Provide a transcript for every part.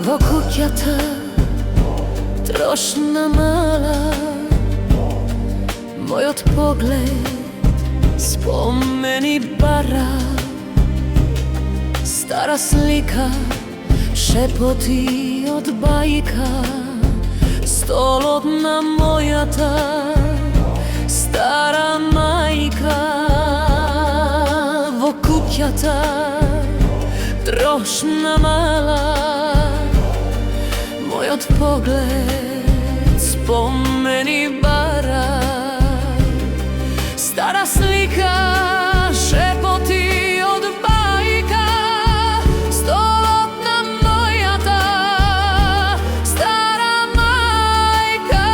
во куќата, трошна мала. Мојот поглед спомени бара, стара слика, шепоти од бајка. Столот на мојата стара мајка. Во куќата, трошна мала. Мојот поглед спомени бара, стара слика, шепоти од бајка. Столот на мојата стара мајка.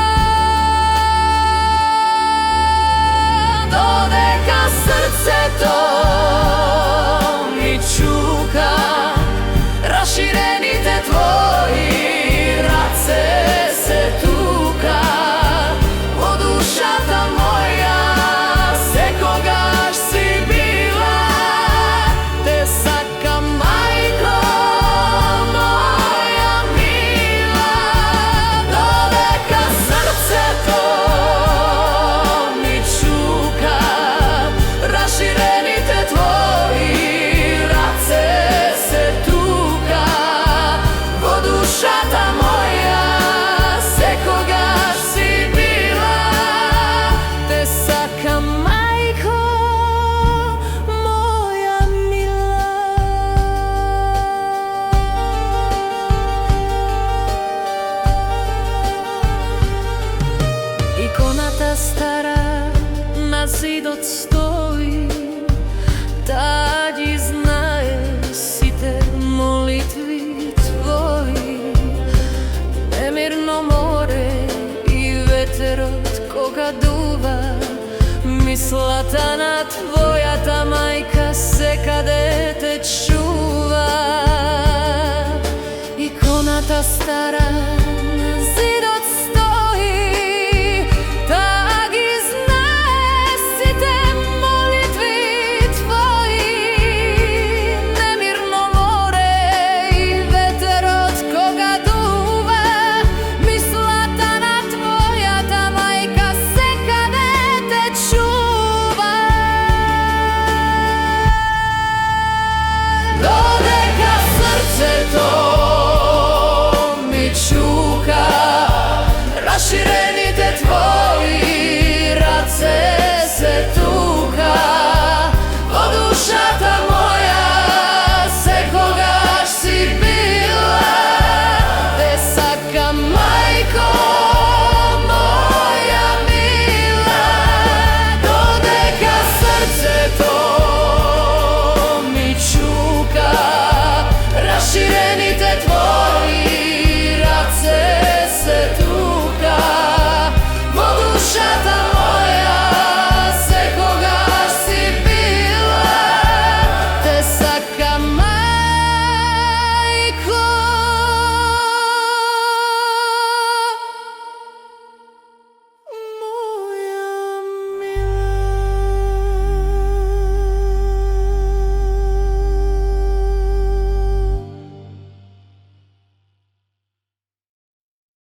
Додека срцето ми чука, раширените твои раце се тука. Во душата моја секогаш си била. Те сакам, мајко моја мила. Додека срцето ми чука, раширените твои раце се тука. Во душата моја секогаш си била. Те сакам, мајко моја мила. Иконата стара на зидот стои, таа ги знае сите молитви твои. Немирно море и ветерот кога дува, мислата на твојата мајка секаде те чува. Иконата стара